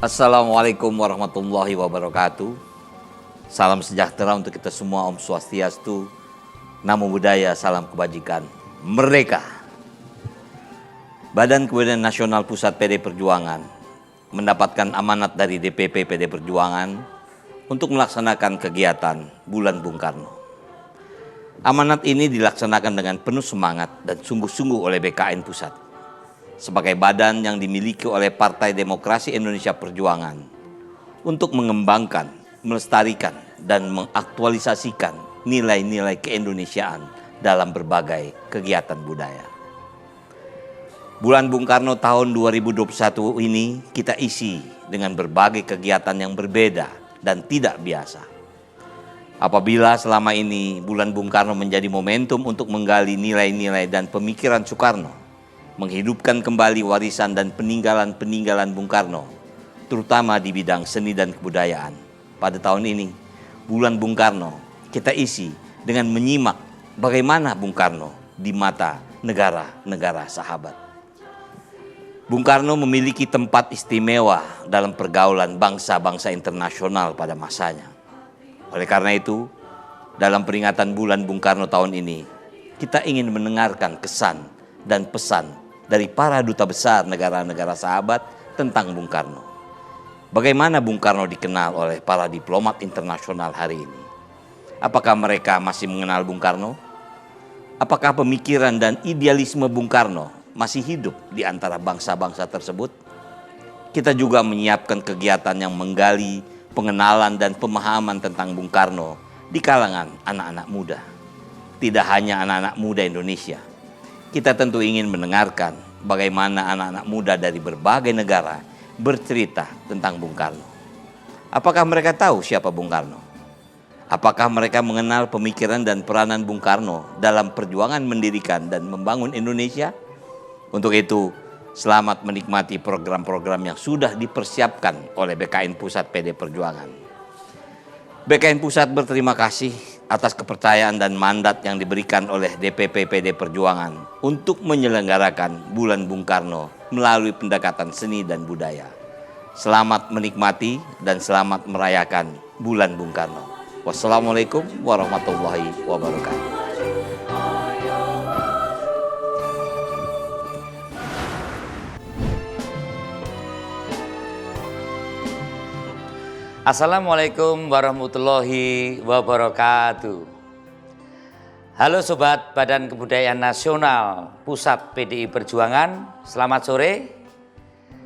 Assalamualaikum warahmatullahi wabarakatuh. Salam sejahtera untuk kita semua, Om Swastiastu, Namo Buddhaya, salam kebajikan, merdeka. Badan Kebudayaan Nasional Pusat PD Perjuangan mendapatkan amanat dari DPP PD Perjuangan untuk melaksanakan kegiatan Bulan Bung Karno. Amanat ini dilaksanakan dengan penuh semangat dan sungguh-sungguh oleh BKN Pusat sebagai badan yang dimiliki oleh Partai Demokrasi Indonesia Perjuangan untuk mengembangkan, melestarikan, dan mengaktualisasikan nilai-nilai keindonesiaan dalam berbagai kegiatan budaya. Bulan Bung Karno tahun 2021 ini kita isi dengan berbagai kegiatan yang berbeda dan tidak biasa. Apabila selama ini Bulan Bung Karno menjadi momentum untuk menggali nilai-nilai dan pemikiran Soekarno, menghidupkan kembali warisan dan peninggalan-peninggalan Bung Karno, terutama di bidang seni dan kebudayaan. Pada tahun ini, Bulan Bung Karno kita isi dengan menyimak bagaimana Bung Karno di mata negara-negara sahabat. Bung Karno memiliki tempat istimewa dalam pergaulan bangsa-bangsa internasional pada masanya. Oleh karena itu, dalam peringatan Bulan Bung Karno tahun ini, kita ingin mendengarkan kesan dan pesan dari para duta besar negara-negara sahabat tentang Bung Karno. Bagaimana Bung Karno dikenal oleh para diplomat internasional hari ini? Apakah mereka masih mengenal Bung Karno? Apakah pemikiran dan idealisme Bung Karno masih hidup di antara bangsa-bangsa tersebut? Kita juga menyiapkan kegiatan yang menggali pengenalan dan pemahaman tentang Bung Karno di kalangan anak-anak muda. Tidak hanya anak-anak muda Indonesia. Kita tentu ingin mendengarkan bagaimana anak-anak muda dari berbagai negara bercerita tentang Bung Karno. Apakah mereka tahu siapa Bung Karno? Apakah mereka mengenal pemikiran dan peranan Bung Karno dalam perjuangan mendirikan dan membangun Indonesia? Untuk itu, selamat menikmati program-program yang sudah dipersiapkan oleh BKN Pusat PD Perjuangan. BKN Pusat berterima kasih atas kepercayaan dan mandat yang diberikan oleh DPP PD Perjuangan untuk menyelenggarakan Bulan Bung Karno melalui pendekatan seni dan budaya. Selamat menikmati dan selamat merayakan Bulan Bung Karno. Wassalamualaikum warahmatullahi wabarakatuh. Assalamualaikum warahmatullahi wabarakatuh. Halo Sobat Badan Kebudayaan Nasional Pusat PDI Perjuangan, selamat sore.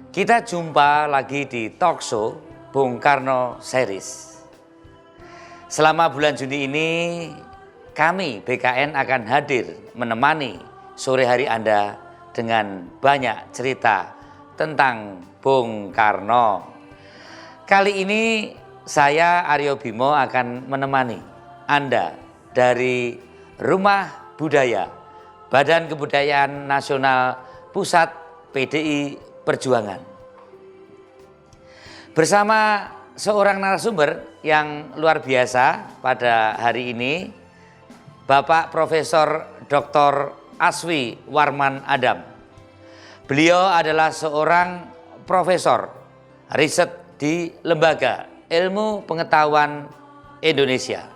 Kita jumpa lagi di talkshow Bung Karno Series. Selama bulan Juni ini, kami BKN akan hadir menemani sore hari Anda dengan banyak cerita tentang Bung Karno. Kali ini saya Aryo Bimo akan menemani Anda dari Rumah Budaya Badan Kebudayaan Nasional Pusat PDI Perjuangan. Bersama seorang narasumber yang luar biasa pada hari ini, Bapak Profesor Dr. Aswi Warman Adam. Beliau adalah seorang profesor riset di Lembaga Ilmu Pengetahuan Indonesia.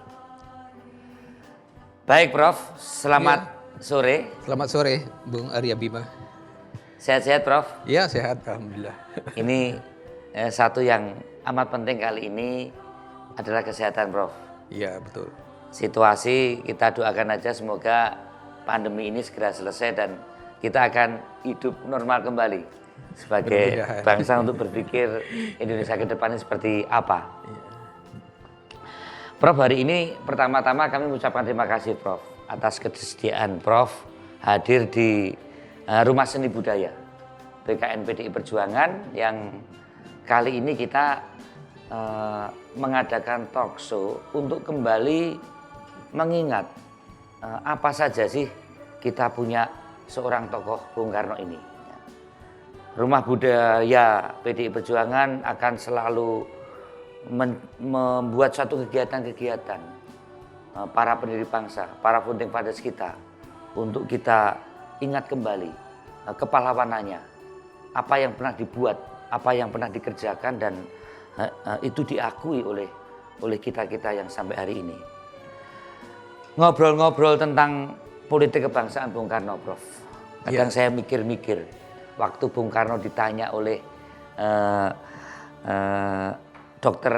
Baik Prof, selamat sore. Selamat sore Bung Arya Bima. Sehat-sehat Prof? Ya sehat, Alhamdulillah. Ini satu yang amat penting kali ini adalah kesehatan Prof. Iya betul. Situasi kita doakan aja semoga pandemi ini segera selesai dan kita akan hidup normal kembali sebagai bangsa untuk berpikir Indonesia ke depannya seperti apa. Prof, hari ini pertama-tama kami mengucapkan terima kasih Prof atas kesediaan Prof hadir di Rumah Seni Budaya BKN PDI Perjuangan yang kali ini kita mengadakan talk show untuk kembali mengingat apa saja sih kita punya seorang tokoh Bung Karno ini. Rumah Budaya PDI Perjuangan akan selalu membuat suatu kegiatan-kegiatan para pendiri bangsa, para founding fathers kita untuk kita ingat kembali kepahlawanannya, apa yang pernah dibuat apa yang pernah dikerjakan dan itu diakui oleh kita-kita yang sampai hari ini. Ngobrol-ngobrol tentang politik kebangsaan Bung Karno, Prof. Kadang saya mikir-mikir waktu Bung Karno ditanya oleh Dr.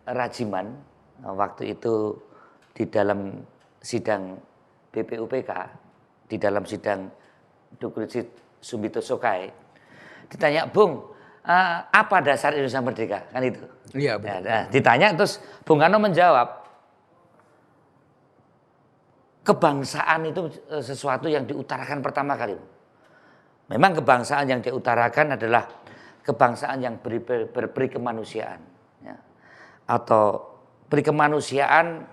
Rajiman waktu itu di dalam sidang BPUPK, di dalam sidang Dr. Sumbito Sokai, ditanya, Bung, apa dasar Indonesia Merdeka? Kan itu. Iya, betul. Nah, ditanya terus Bung Karno menjawab, kebangsaan itu sesuatu yang diutarakan pertama kali. Memang kebangsaan yang diutarakan adalah kebangsaan yang berperi kemanusiaan. Ya. Atau peri kemanusiaan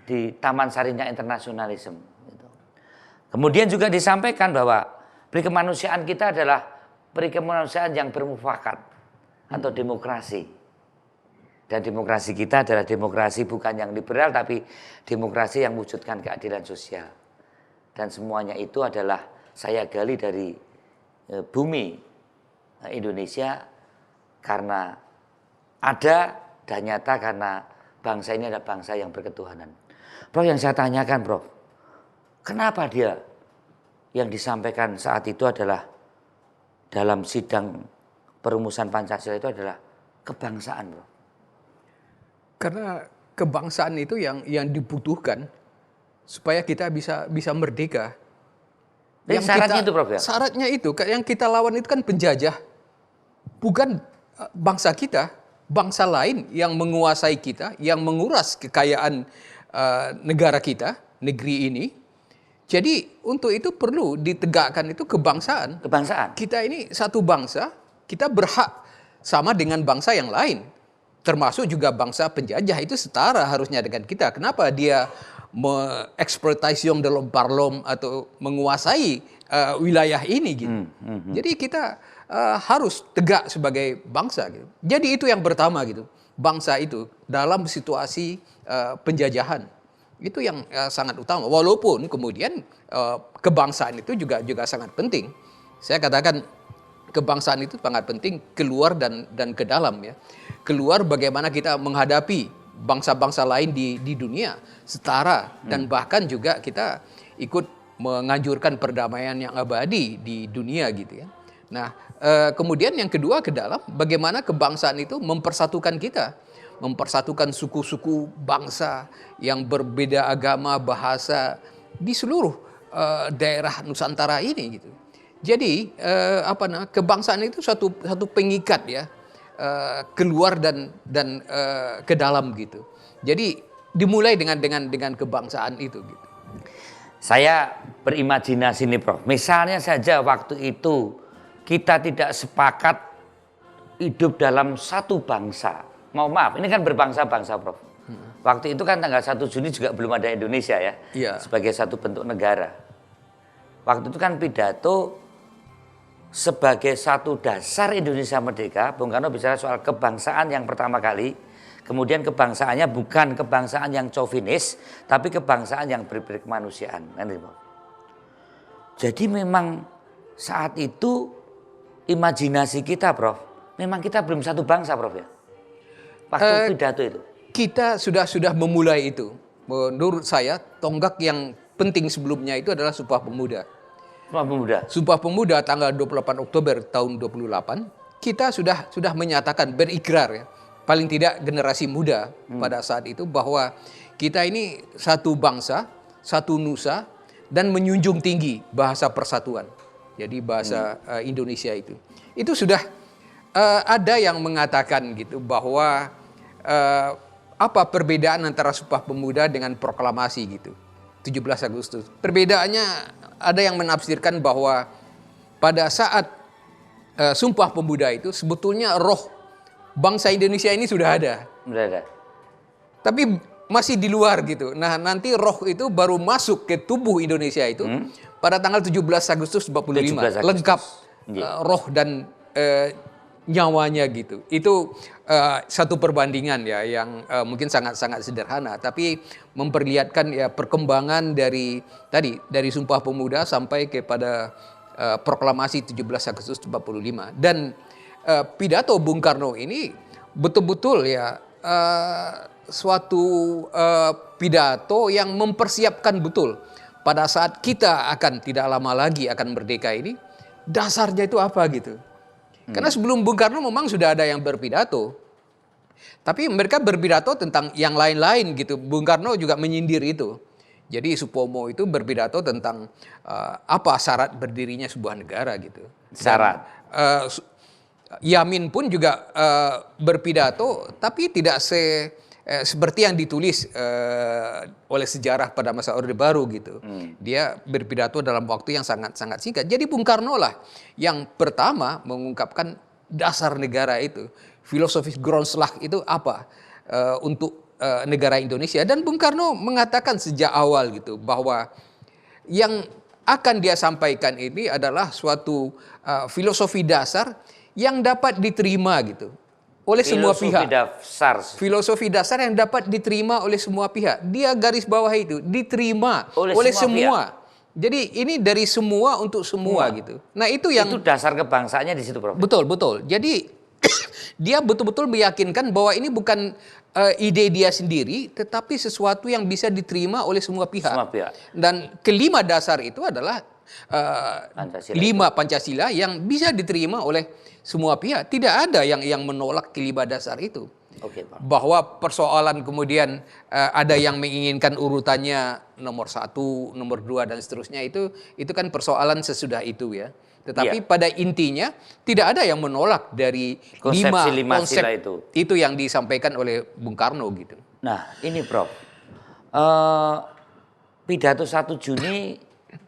di Taman Sarinya Internasionalisme. Gitu. Kemudian juga disampaikan bahwa peri kemanusiaan kita adalah peri kemanusiaan yang bermufakat atau demokrasi. Dan demokrasi kita adalah demokrasi bukan yang liberal, tapi demokrasi yang mewujudkan keadilan sosial. Dan semuanya itu adalah saya gali dari bumi Indonesia karena ada dan nyata karena bangsa ini adalah bangsa yang berketuhanan. Prof, yang saya tanyakan, Prof, kenapa dia yang disampaikan saat itu adalah dalam sidang perumusan Pancasila itu adalah kebangsaan, Prof? Karena kebangsaan itu yang dibutuhkan supaya kita bisa merdeka. Yang syaratnya itu, Prof, ya? Syaratnya itu, yang kita lawan itu kan penjajah. Bukan bangsa kita, bangsa lain yang menguasai kita, yang menguras kekayaan negara kita, negeri ini. Jadi untuk itu perlu ditegakkan itu kebangsaan. Kebangsaan. Kita ini satu bangsa, kita berhak sama dengan bangsa yang lain. Termasuk juga bangsa penjajah itu setara harusnya dengan kita. Kenapa dia mengeksploitasi dalam parlom atau menguasai wilayah ini gitu. Jadi kita harus tegak sebagai bangsa gitu. Jadi itu yang pertama gitu. Bangsa itu dalam situasi penjajahan. Itu yang sangat utama. Walaupun kemudian kebangsaan itu juga sangat penting. Saya katakan kebangsaan itu sangat penting keluar dan ke dalam ya. Keluar bagaimana kita menghadapi bangsa-bangsa lain di dunia setara dan bahkan juga kita ikut menganjurkan perdamaian yang abadi di dunia gitu ya. Nah, kemudian yang kedua ke dalam bagaimana kebangsaan itu mempersatukan kita, mempersatukan suku-suku bangsa yang berbeda agama, bahasa di seluruh daerah Nusantara ini gitu. Jadi kebangsaan itu satu pengikat ya. Keluar dan ke dalam gitu. Jadi dimulai dengan kebangsaan itu gitu. Saya berimajinasi nih, Prof. Misalnya saja waktu itu kita tidak sepakat hidup dalam satu bangsa. Maaf, ini kan berbangsa-bangsa, Prof. Waktu itu kan tanggal 1 Juni juga belum ada Indonesia ya. Iya. Sebagai satu bentuk negara. Waktu itu kan pidato sebagai satu dasar Indonesia Merdeka, Bung Karno bicara soal kebangsaan yang pertama kali, kemudian kebangsaannya bukan kebangsaan yang chauvinis, tapi kebangsaan yang berperi kemanusiaan. Jadi memang saat itu imajinasi kita, Prof, memang kita belum satu bangsa, Prof ya. Waktu pidato itu. Kita sudah memulai itu. Menurut saya tonggak yang penting sebelumnya itu adalah Sumpah Pemuda. Sumpah Pemuda tanggal 28 Oktober tahun 28 kita sudah menyatakan berikrar ya, paling tidak generasi muda pada saat itu bahwa kita ini satu bangsa, satu nusa dan menjunjung tinggi bahasa persatuan. Jadi bahasa Indonesia itu sudah ada yang mengatakan gitu bahwa apa perbedaan antara Sumpah Pemuda dengan proklamasi gitu 17 Agustus. Perbedaannya ada yang menafsirkan bahwa pada saat Sumpah Pemuda itu sebetulnya roh bangsa Indonesia ini sudah ada. Sudah ada. Tapi masih di luar gitu. Nah, nanti roh itu baru masuk ke tubuh Indonesia itu pada tanggal 17 Agustus 45. 17 Agustus. Lengkap roh dan nyawanya gitu. Itu satu perbandingan ya yang mungkin sangat-sangat sederhana, tapi memperlihatkan ya perkembangan dari Sumpah Pemuda sampai kepada proklamasi 17 Agustus 45 dan pidato Bung Karno ini betul-betul ya suatu pidato yang mempersiapkan betul pada saat kita akan tidak lama lagi akan merdeka ini, dasarnya itu apa gitu. Karena sebelum Bung Karno memang sudah ada yang berpidato, tapi mereka berpidato tentang yang lain-lain gitu. Bung Karno juga menyindir itu. Jadi Supomo itu berpidato tentang apa syarat berdirinya sebuah negara gitu. Syarat. Yamin pun juga berpidato, tapi tidak seperti yang ditulis oleh sejarah pada masa Orde Baru gitu. Dia berpidato dalam waktu yang sangat-sangat singkat. Jadi Bung Karno lah yang pertama mengungkapkan dasar negara itu. Filosofis Grondslag itu apa untuk negara Indonesia. Dan Bung Karno mengatakan sejak awal gitu bahwa yang akan dia sampaikan ini adalah suatu filosofi dasar yang dapat diterima gitu oleh semua pihak. Filosofi dasar yang dapat diterima oleh semua pihak. Dia garis bawah itu diterima oleh semua. Jadi ini dari semua untuk semua gitu. Nah itu dasar kebangsaannya di situ, Prof. Betul. Jadi dia betul-betul meyakinkan bahwa ini bukan ide dia sendiri, tetapi sesuatu yang bisa diterima oleh semua pihak. Dan kelima dasar itu adalah Pancasila yang bisa diterima oleh semua pihak. Tidak ada yang menolak kelima dasar itu. Bahwa persoalan kemudian ada yang menginginkan urutannya nomor 1, nomor 2 dan seterusnya itu kan persoalan sesudah itu ya. Tetapi pada intinya tidak ada yang menolak dari lima konsep itu yang disampaikan oleh Bung Karno gitu. Nah ini Prof, pidato 1 Juni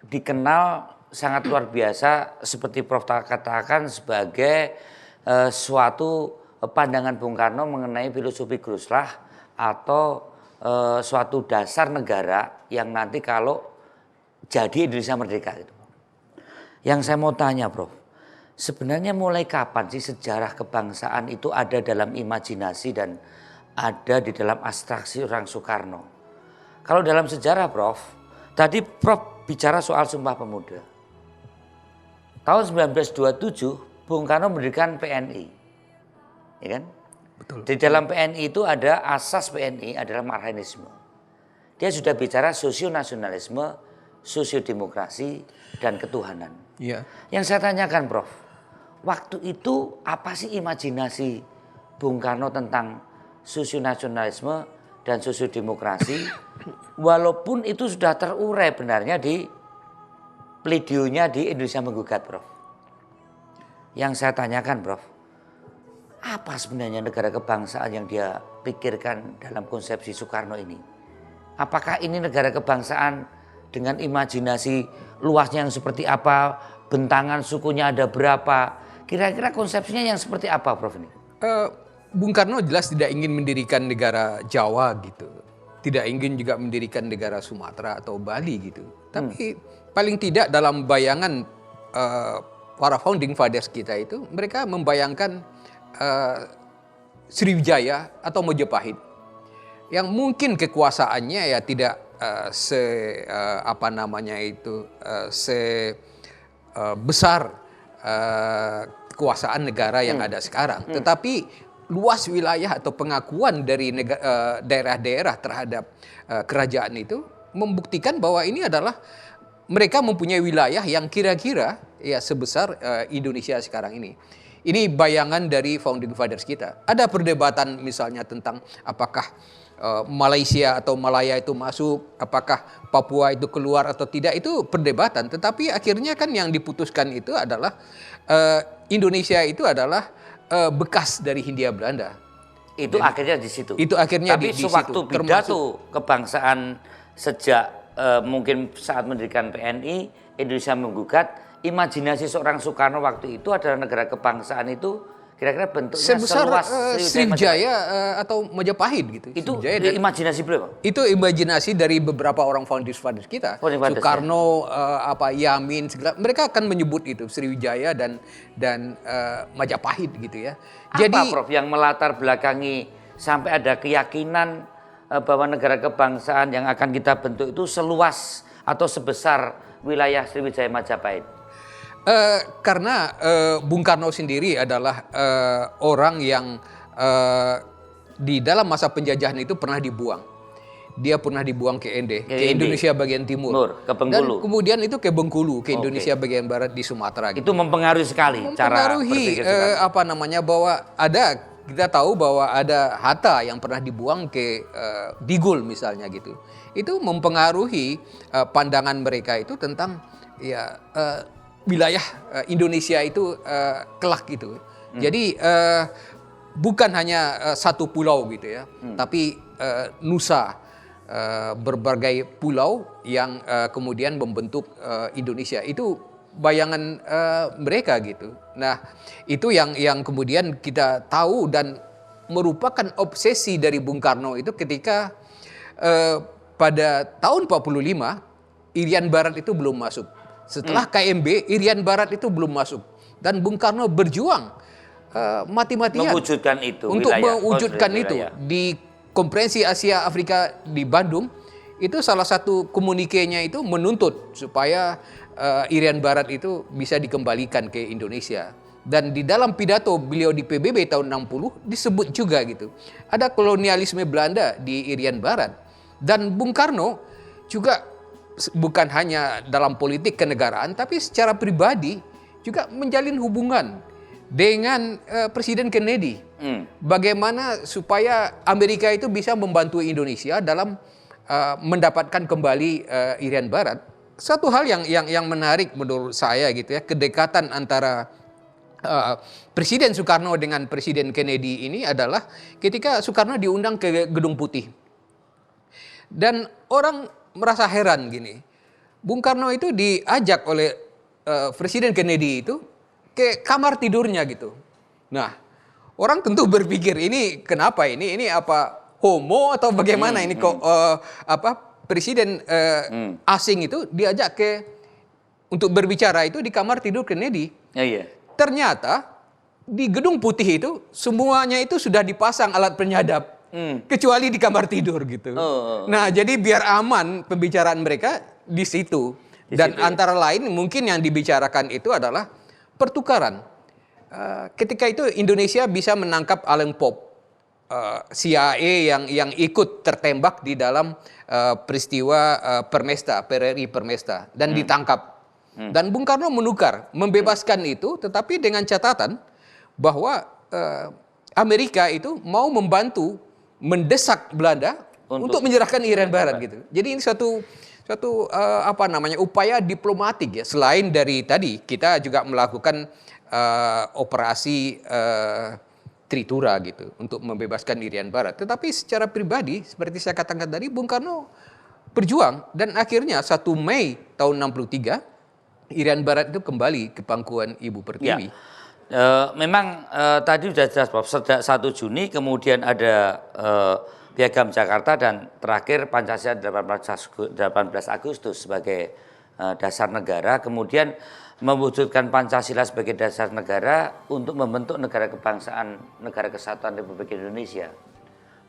dikenal sangat luar biasa seperti Prof katakan sebagai suatu pandangan Bung Karno mengenai filosofi Grondslag atau suatu dasar negara yang nanti kalau jadi Indonesia merdeka gitu. Yang saya mau tanya Prof, sebenarnya mulai kapan sih sejarah kebangsaan itu ada dalam imajinasi dan ada di dalam abstraksi orang Soekarno? Kalau dalam sejarah Prof, tadi Prof bicara soal Sumpah Pemuda. Tahun 1927 Bung Karno mendirikan PNI, ya kan? Betul. Di dalam PNI itu ada asas PNI adalah Marxisme. Dia sudah bicara sosionasionalisme, sosiodemokrasi dan ketuhanan. Iya. Yang saya tanyakan Prof, waktu itu apa sih imajinasi Bung Karno tentang sosionasionalisme dan sosiodemokrasi? Walaupun itu sudah terurai benarnya di pleidionya di Indonesia Menggugat Prof. Yang saya tanyakan Prof, apa sebenarnya negara kebangsaan yang dia pikirkan dalam konsepsi Soekarno ini? Apakah ini negara kebangsaan dengan imajinasi luasnya yang seperti apa, bentangan sukunya ada berapa, kira-kira konsepsinya yang seperti apa Prof ini? Bung Karno jelas tidak ingin mendirikan negara Jawa gitu, tidak ingin juga mendirikan negara Sumatera atau Bali gitu. Tapi paling tidak dalam bayangan para founding fathers kita itu, mereka membayangkan Sriwijaya atau Majapahit yang mungkin kekuasaannya ya tidak sebesar kekuasaan negara yang ada sekarang. Tetapi luas wilayah atau pengakuan dari daerah-daerah terhadap kerajaan itu membuktikan bahwa ini adalah mereka mempunyai wilayah yang kira-kira ya sebesar Indonesia sekarang ini. Ini bayangan dari founding fathers kita. Ada perdebatan misalnya tentang apakah Malaysia atau Malaya itu masuk, apakah Papua itu keluar atau tidak, itu perdebatan. Tetapi akhirnya kan yang diputuskan itu adalah Indonesia itu adalah bekas dari Hindia Belanda. Itu akhirnya di situ. Itu akhirnya Tapi di sewaktu situ. pidato kebangsaan sejak mungkin saat mendirikan PNI, Indonesia Menggugat, imajinasi seorang Soekarno waktu itu adalah negara kebangsaan itu kira-kira bentuknya sebesar seluas Sriwijaya atau Majapahit gitu. Itu Sriwijaya imajinasi beliau? Itu imajinasi dari beberapa orang founding fathers kita. Soekarno, Yamin, segala mereka akan menyebut itu Sriwijaya dan Majapahit gitu ya. Apa Prof yang melatar belakangi sampai ada keyakinan bahwa negara kebangsaan yang akan kita bentuk itu seluas atau sebesar wilayah Sriwijaya Majapahit? Karena Bung Karno sendiri adalah orang yang di dalam masa penjajahan itu pernah dibuang. Dia pernah dibuang ke ND, ke ND. Indonesia bagian timur. Ke Bengkulu. Dan kemudian itu ke Bengkulu, ke Indonesia bagian barat di Sumatera. Itu mempengaruhi sekali cara Mempengaruhi berpikir Soekarno. bahwa kita tahu bahwa ada Hatta yang pernah dibuang ke Digul misalnya gitu. Itu mempengaruhi pandangan mereka itu tentang wilayah Indonesia itu kelak gitu. Jadi bukan hanya satu pulau gitu ya, tapi Nusa, berbagai pulau yang kemudian membentuk Indonesia. Itu bayangan mereka gitu. Nah, itu yang kemudian kita tahu dan merupakan obsesi dari Bung Karno itu ketika pada tahun 45 Irian Barat itu belum masuk. Setelah KMB, Irian Barat itu belum masuk. Dan Bung Karno berjuang mati-matian Mewujudkan itu, untuk wilayah, mewujudkan konflik itu wilayah. di Konferensi Asia Afrika di Bandung. Itu salah satu komunikenya itu menuntut supaya Irian Barat itu bisa dikembalikan ke Indonesia. Dan di dalam pidato beliau di PBB tahun 60 disebut juga gitu. Ada kolonialisme Belanda di Irian Barat. Dan Bung Karno juga bukan hanya dalam politik kenegaraan, tapi secara pribadi juga menjalin hubungan dengan Presiden Kennedy. Bagaimana supaya Amerika itu bisa membantu Indonesia dalam mendapatkan kembali Irian Barat. Satu hal yang menarik menurut saya gitu ya, kedekatan antara Presiden Soekarno dengan Presiden Kennedy ini adalah ketika Soekarno diundang ke Gedung Putih. Dan orang merasa heran gini. Bung Karno itu diajak oleh Presiden Kennedy itu ke kamar tidurnya gitu. Nah, orang tentu berpikir ini kenapa ini? Ini apa homo atau bagaimana ini kok presiden asing itu diajak untuk berbicara itu di kamar tidur Kennedy. Iya. Ternyata di Gedung Putih itu semuanya itu sudah dipasang alat penyadap. Kecuali di kamar tidur gitu. Nah, jadi biar aman pembicaraan mereka di situ. Dan antara lain mungkin yang dibicarakan itu adalah pertukaran. Ketika itu Indonesia bisa menangkap Allen Pope, CIA yang ikut tertembak di dalam peristiwa PRRI Permesta dan ditangkap. Dan Bung Karno menukar, membebaskan itu, tetapi dengan catatan bahwa Amerika itu mau membantu mendesak Belanda untuk menyerahkan Irian Barat gitu. Jadi ini suatu upaya diplomatik ya. Selain dari tadi kita juga melakukan operasi Tritura gitu untuk membebaskan Irian Barat. Tetapi secara pribadi seperti saya katakan tadi, Bung Karno berjuang dan akhirnya 1 Mei tahun 63 Irian Barat itu kembali ke pangkuan Ibu Pertiwi. Ya. Memang tadi sudah jelas Prof. Sejak 1 Juni kemudian ada Piagam Jakarta dan terakhir Pancasila 18 Agustus sebagai dasar negara. Kemudian mewujudkan Pancasila sebagai dasar negara untuk membentuk negara kebangsaan, negara kesatuan Republik Indonesia.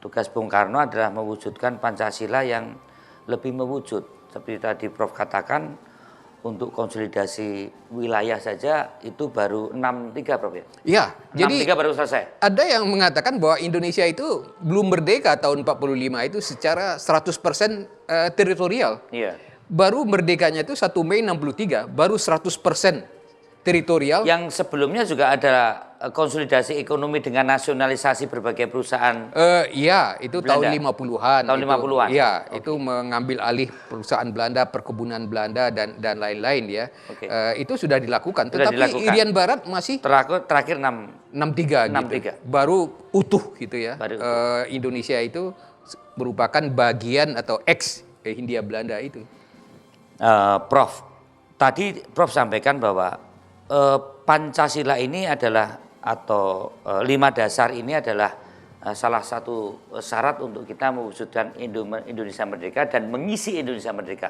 Tugas Bung Karno adalah mewujudkan Pancasila yang lebih mewujud. Seperti tadi Prof katakan, untuk konsolidasi wilayah saja itu baru 63 Prof ya? Iya, jadi 63 baru selesai. Ada yang mengatakan bahwa Indonesia itu belum merdeka tahun 45 itu secara 100% teritorial. Iya. Baru merdekanya itu 1 Mei 63, baru 100% teritorial. Yang sebelumnya juga ada konsolidasi ekonomi dengan nasionalisasi berbagai perusahaan. Iya, itu Belanda. tahun 50-an. Tahun 50-an. Iya, itu mengambil alih perusahaan Belanda, perkebunan Belanda dan lain-lain ya. Itu sudah dilakukan. Tetapi Irian Barat masih terakhir 63 gitu. Baru utuh gitu ya. Indonesia itu merupakan bagian atau ex Hindia Belanda itu. Prof, tadi Prof sampaikan bahwa Pancasila ini adalah atau 5 dasar ini adalah salah satu syarat untuk kita mewujudkan Indonesia merdeka dan mengisi Indonesia merdeka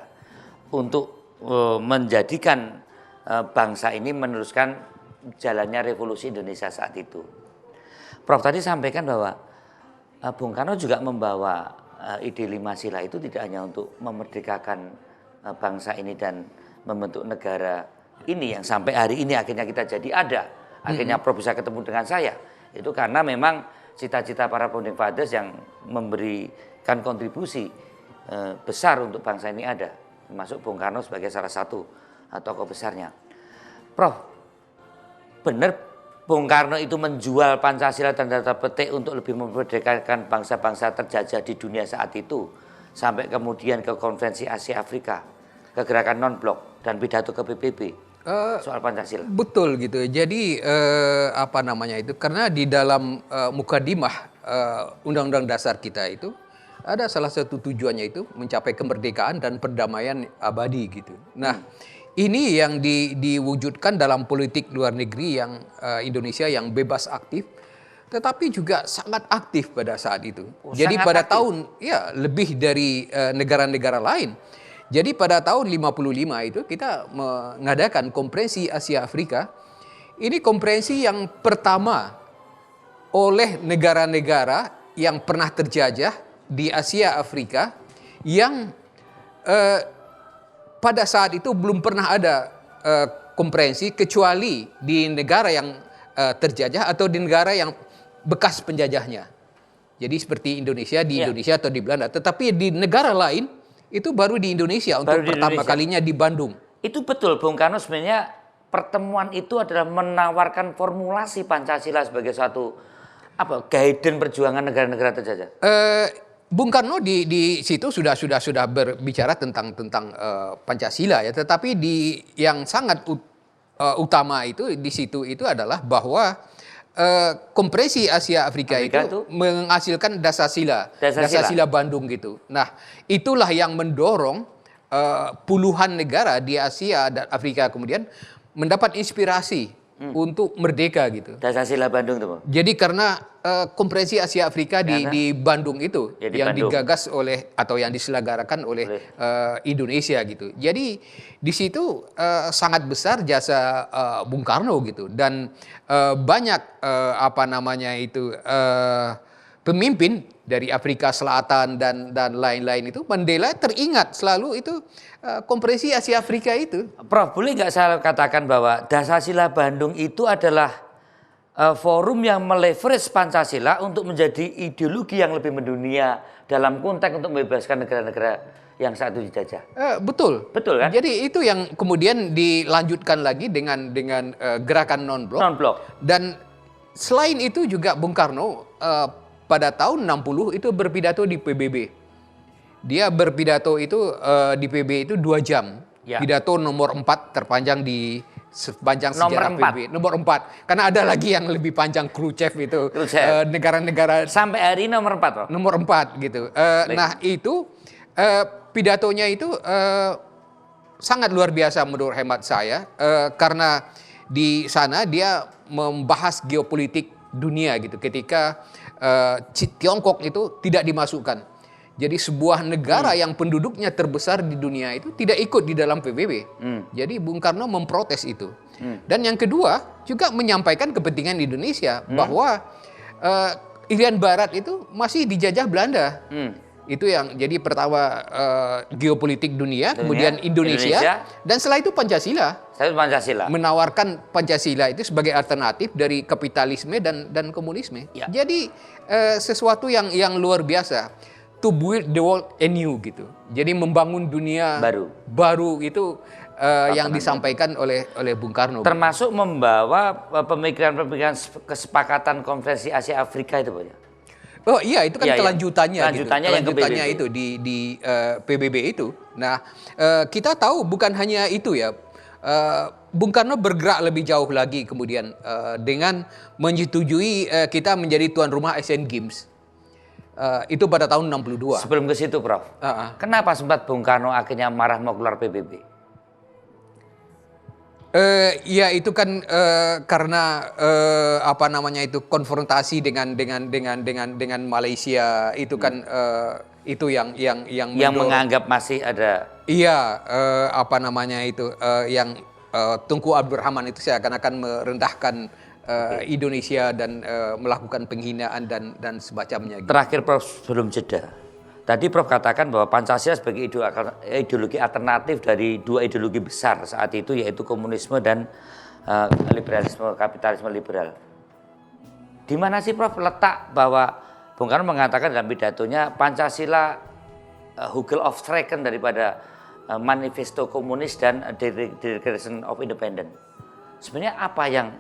untuk menjadikan bangsa ini meneruskan jalannya revolusi Indonesia saat itu. Prof tadi sampaikan bahwa Bung Karno juga membawa ide 5 sila itu tidak hanya untuk memerdekakan bangsa ini dan membentuk negara ini yang sampai hari ini akhirnya kita jadi ada. Akhirnya Prof bisa ketemu dengan saya. Itu karena memang cita-cita para founding fathers yang memberikan kontribusi besar untuk bangsa ini ada. Termasuk Bung Karno sebagai salah satu tokoh besarnya. Prof, benar Bung Karno itu menjual Pancasila dan tanda petik untuk lebih memerdekakan bangsa-bangsa terjajah di dunia saat itu. Sampai kemudian ke konferensi Asia Afrika, ke gerakan non-blok dan pidato ke PBB soal Pancasila. Betul gitu. Jadi apa namanya itu? Karena di dalam mukadimah Undang-Undang Dasar kita itu ada salah satu tujuannya itu mencapai kemerdekaan dan perdamaian abadi gitu. Nah, ini yang diwujudkan dalam politik luar negeri yang Indonesia yang bebas aktif, tetapi juga sangat aktif pada saat itu. Jadi pada aktif. Tahun ya lebih dari negara-negara lain. Jadi pada tahun 55 itu kita mengadakan konferensi Asia Afrika. Ini konferensi yang pertama oleh negara-negara yang pernah terjajah di Asia Afrika yang pada saat itu belum pernah ada konferensi kecuali di negara yang terjajah atau di negara yang bekas penjajahnya. Jadi seperti Indonesia di Indonesia atau di Belanda. Tetapi di negara lain itu baru di Indonesia untuk pertama kalinya di Bandung. Itu betul, Bung Karno sebenarnya pertemuan itu adalah menawarkan formulasi Pancasila sebagai suatu guidance perjuangan negara-negara terjajah. Bung Karno di situ sudah berbicara tentang Pancasila ya, tetapi yang sangat utama itu di situ itu adalah bahwa konferensi Asia Afrika itu menghasilkan Dasar-Sila Bandung gitu. Nah, itulah yang mendorong puluhan negara di Asia dan Afrika kemudian mendapat inspirasi untuk merdeka gitu. Dasar-Sila Bandung itu, Bang. Jadi karena konferensi Asia Afrika di Bandung itu yang digagas oleh atau yang diselenggarakan oleh Indonesia gitu. Jadi di situ sangat besar jasa Bung Karno gitu dan banyak pemimpin dari Afrika Selatan dan lain-lain itu Mandela teringat selalu itu konferensi Asia Afrika itu. Prof, boleh nggak saya katakan bahwa Dasar-Sila Bandung itu adalah forum yang meleverage Pancasila untuk menjadi ideologi yang lebih mendunia dalam konteks untuk membebaskan negara-negara yang saat itu dijajah. Betul kan? Jadi itu yang kemudian dilanjutkan lagi dengan gerakan non-blok. Dan selain itu juga Bung Karno pada tahun 60 itu berpidato di PBB. Dia berpidato itu di PBB itu 2 jam. Ya. Pidato nomor 4 terpanjang di sepanjang sejarah PBB. Nomor 4. Karena ada lagi yang lebih panjang, Khrushchev itu. Negara-negara. Sampai hari nomor 4. Bro. Nomor 4 gitu. Nah itu pidatonya itu sangat luar biasa menurut hemat saya. Karena di sana dia membahas geopolitik dunia gitu. Ketika Tiongkok itu tidak dimasukkan. Jadi sebuah negara yang penduduknya terbesar di dunia itu tidak ikut di dalam PBB. Jadi Bung Karno memprotes itu. Dan yang kedua juga menyampaikan kepentingan Indonesia bahwa Irian Barat itu masih dijajah Belanda. Itu yang jadi pertama geopolitik dunia, kemudian Indonesia, dan setelah itu Pancasila. Menawarkan Pancasila itu sebagai alternatif dari kapitalisme dan komunisme. Ya. Jadi sesuatu yang luar biasa. To build the world anew gitu. Jadi membangun dunia baru itu yang disampaikan oleh Bung Karno. Termasuk membawa pemikiran-pemikiran kesepakatan konferensi Asia Afrika itu, Pak. Oh iya, itu kan kelanjutannya gitu. Kelanjutannya itu di PBB itu. Nah, kita tahu bukan hanya itu ya. Bung Karno bergerak lebih jauh lagi kemudian dengan menyetujui kita menjadi tuan rumah Asian Games. Itu pada tahun 62. Sebelum ke situ, Prof. Kenapa sempat Bung Karno akhirnya marah mau keluar PBB? Ya itu kan karena konfrontasi dengan Malaysia itu kan itu yang menganggap masih ada. Iya, yang Tunku Abdul Rahman itu seakan-akan merendahkan Indonesia dan melakukan penghinaan dan semacamnya. Gitu. Terakhir Prof, sebelum jeda, Tadi Prof katakan bahwa Pancasila sebagai ideologi alternatif dari dua ideologi besar saat itu, yaitu komunisme dan liberalisme, kapitalisme liberal. Di mana sih Prof letak bahwa Bung Karno mengatakan dalam pidatonya Pancasila Hugel of Striken daripada manifesto komunis dan Declaration of Independence. Sebenarnya apa yang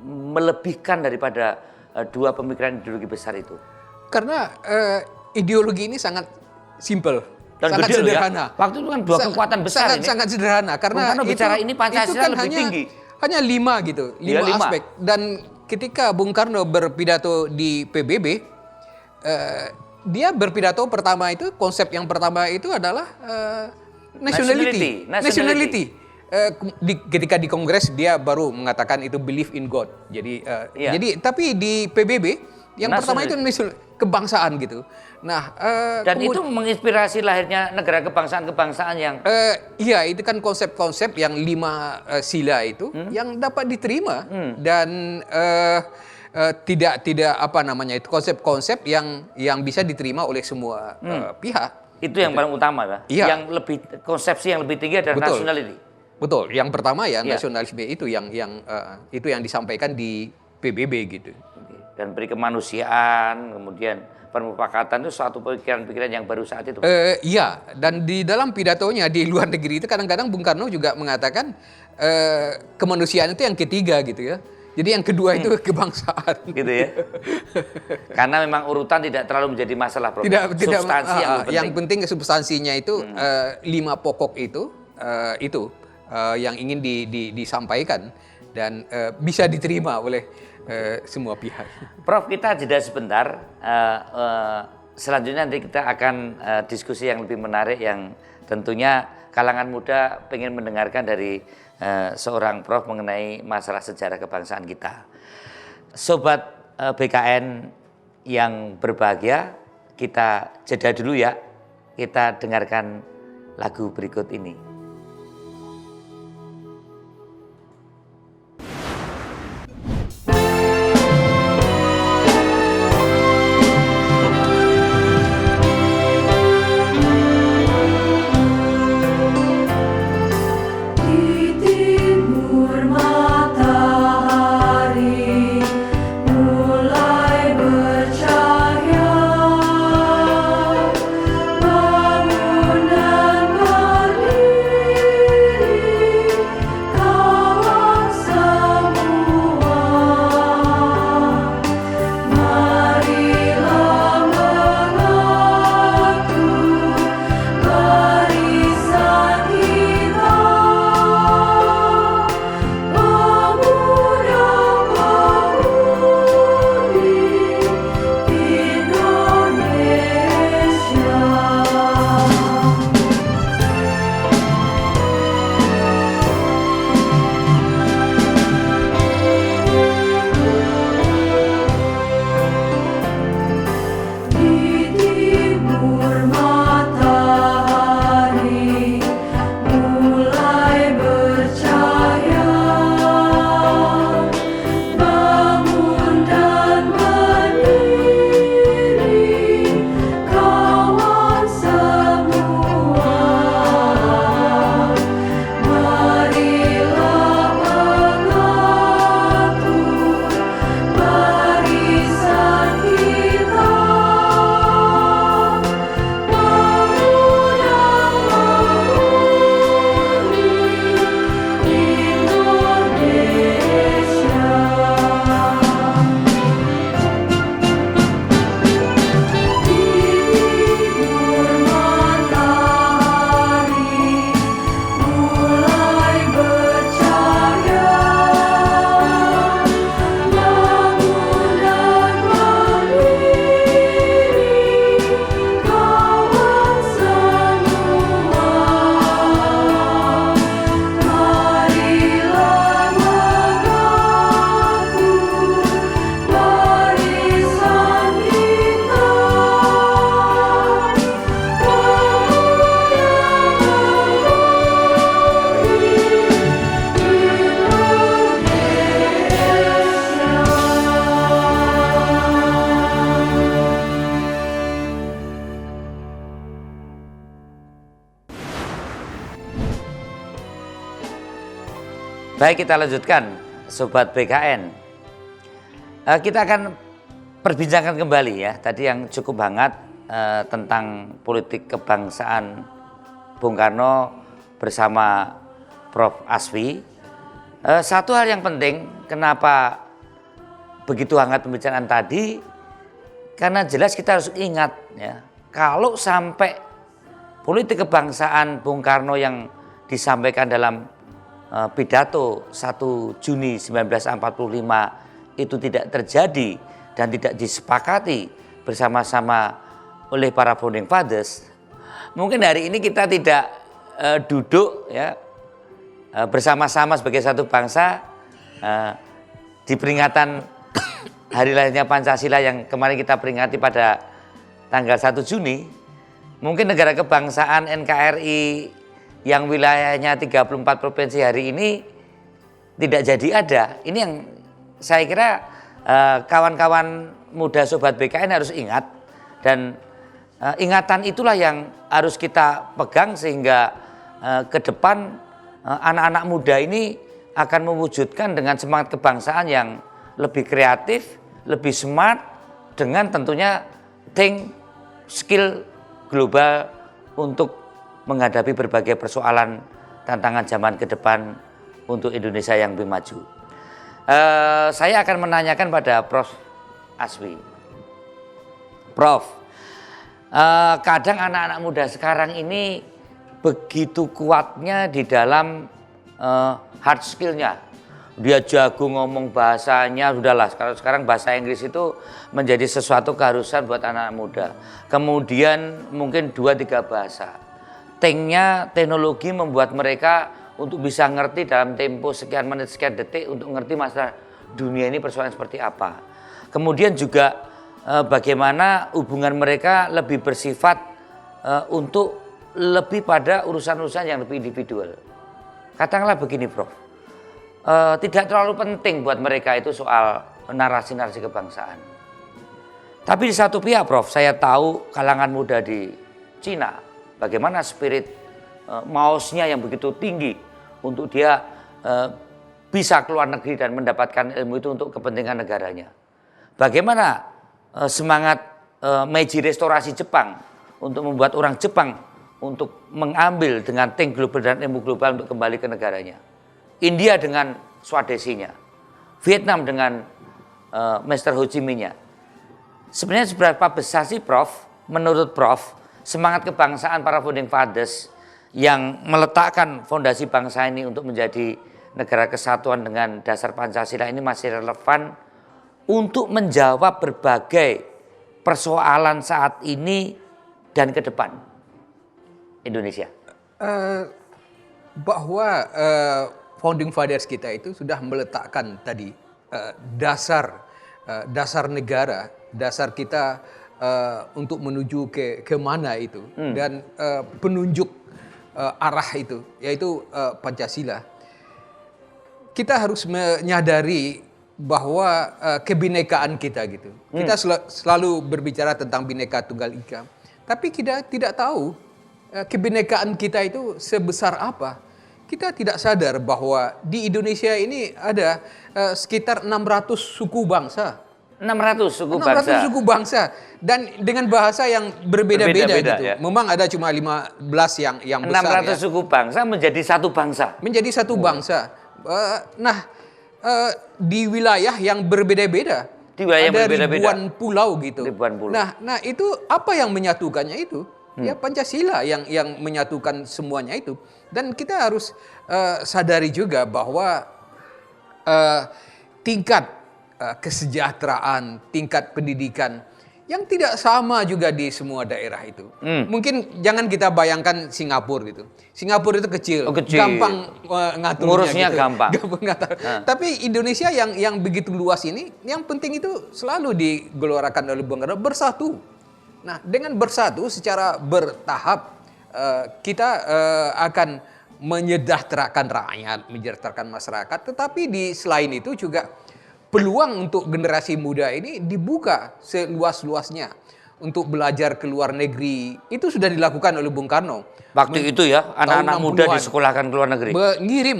melebihkan daripada dua pemikiran ideologi besar itu? Karena ideologi ini sangat simpel, Dan sangat gede loh ya. sederhana. Waktu itu kan dua kekuatan besar sangat, ini. Sangat sederhana karena Bung Karno bicara ini Pancasila kan lebih tinggi. Hanya 5 gitu, 5 Iya, 5. aspek. Dan ketika Bung Karno berpidato di PBB, dia berpidato pertama itu, konsep yang pertama itu adalah nationality. Ketika di Kongres dia baru mengatakan itu believe in God. Jadi, Iya. tapi di PBB yang pertama itu kebangsaan gitu. Nah, Dan itu menginspirasi lahirnya negara kebangsaan-kebangsaan yang iya, itu kan konsep-konsep yang 5 sila itu yang dapat diterima dan tidak apa namanya itu konsep-konsep yang bisa diterima oleh semua pihak. itu yang paling utama ya. Iya. Yang lebih konsepsi yang lebih tinggi adalah Betul. nationality. Betul. Yang pertama ya Iya. nasionalisme itu yang disampaikan di PBB gitu. Dan beri kemanusiaan, kemudian permufakatan itu suatu pikiran-pikiran yang baru saat itu. Iya, dan di dalam pidatonya di luar negeri itu kadang-kadang Bung Karno juga mengatakan kemanusiaan itu yang ketiga gitu ya. Jadi yang kedua itu kebangsaan. Gitu ya. Karena memang urutan tidak terlalu menjadi masalah, Prof. Tidak, Substansi yang penting substansinya itu 5 pokok itu yang ingin disampaikan dan bisa diterima oleh semua pihak. Prof, kita jeda sebentar. Selanjutnya nanti kita akan diskusi yang lebih menarik yang tentunya kalangan muda pengen mendengarkan dari seorang Prof mengenai masalah sejarah kebangsaan kita. Sobat BKN yang berbahagia, kita jeda dulu ya. Kita dengarkan lagu berikut ini. Baik, kita lanjutkan, Sobat BKN. Kita akan perbincangkan kembali ya, tadi yang cukup hangat tentang politik kebangsaan Bung Karno bersama Prof. Asfi. Satu hal yang penting, kenapa begitu hangat pembicaraan tadi, karena jelas kita harus ingat ya, kalau sampai politik kebangsaan Bung Karno yang disampaikan dalam pidato 1 Juni 1945 itu tidak terjadi dan tidak disepakati bersama-sama oleh para founding fathers, mungkin hari ini kita tidak duduk ya bersama-sama sebagai satu bangsa di peringatan hari lahirnya Pancasila yang kemarin kita peringati pada tanggal 1 Juni. Mungkin negara kebangsaan NKRI yang wilayahnya 34 provinsi hari ini tidak jadi ada. Ini yang saya kira kawan-kawan muda Sobat BKN harus ingat, dan ingatan itulah yang harus kita pegang sehingga ke depan anak-anak muda ini akan mewujudkan dengan semangat kebangsaan yang lebih kreatif, lebih smart, dengan tentunya think skill global untuk menghadapi berbagai persoalan tantangan zaman ke depan untuk Indonesia yang lebih maju. Saya akan menanyakan pada Prof. Asfi. Prof, kadang anak-anak muda sekarang ini begitu kuatnya di dalam hard skill-nya. Dia jago ngomong bahasanya, sudahlah sekarang bahasa Inggris itu menjadi sesuatu keharusan buat anak-anak muda. Kemudian mungkin 2-3 bahasa. Think-nya teknologi membuat mereka untuk bisa ngerti dalam tempo sekian menit, sekian detik untuk ngerti masalah dunia ini persoalan seperti apa. Kemudian juga bagaimana hubungan mereka lebih bersifat untuk lebih pada urusan-urusan yang lebih individual. Katakanlah begini, Prof. Tidak terlalu penting buat mereka itu soal narasi-narasi kebangsaan. Tapi di satu pihak, Prof, saya tahu kalangan muda di Cina, bagaimana spirit maosnya yang begitu tinggi untuk dia bisa keluar negeri dan mendapatkan ilmu itu untuk kepentingan negaranya. Bagaimana semangat Meiji restorasi Jepang untuk membuat orang Jepang untuk mengambil dengan think global dan ilmu global untuk kembali ke negaranya. India dengan Swadesinya, Vietnam dengan Master Ho Chi Minh-nya. Sebenarnya seberapa besar sih, Prof, menurut Prof, semangat kebangsaan para founding fathers yang meletakkan fondasi bangsa ini untuk menjadi negara kesatuan dengan dasar Pancasila ini masih relevan untuk menjawab berbagai persoalan saat ini dan ke depan Indonesia? Bahwa founding fathers kita itu sudah meletakkan tadi dasar negara, dasar kita untuk menuju ke mana itu, dan penunjuk arah itu, yaitu Pancasila. Kita harus menyadari bahwa kebinekaan kita gitu. Kita selalu berbicara tentang Bhinneka Tunggal Ika, tapi kita tidak tahu kebinekaan kita itu sebesar apa. Kita tidak sadar bahwa di Indonesia ini ada sekitar 600 suku bangsa. 600 suku bangsa. 600 suku bangsa, dan dengan bahasa yang berbeda-beda gitu. Ya. Memang ada cuma 15 yang besar 600 suku bangsa menjadi satu bangsa. Menjadi satu bangsa. Di wilayah yang berbeda-beda. Di wilayah ada berbeda-beda. Ribuan pulau gitu. Ribuan pulau. Nah itu apa yang menyatukannya itu? Ya Pancasila yang menyatukan semuanya itu. Dan kita harus sadari juga bahwa tingkat kesejahteraan, tingkat pendidikan yang tidak sama juga di semua daerah itu. Mungkin jangan kita bayangkan Singapura gitu. Singapura itu kecil, gampang ngaturnya. Ngurusnya gitu. gampang. Ngatur. Tapi Indonesia yang begitu luas ini, yang penting itu selalu digelorakan oleh Bung Karno, bersatu. Nah, dengan bersatu secara bertahap kita akan menyejahterakan rakyat, menyejahterakan masyarakat. Tetapi selain itu juga peluang untuk generasi muda ini dibuka seluas-luasnya untuk belajar ke luar negeri itu sudah dilakukan oleh Bung Karno. Waktu itu ya, anak-anak muda 60-an. disekolahkan ke luar negeri. Mengirim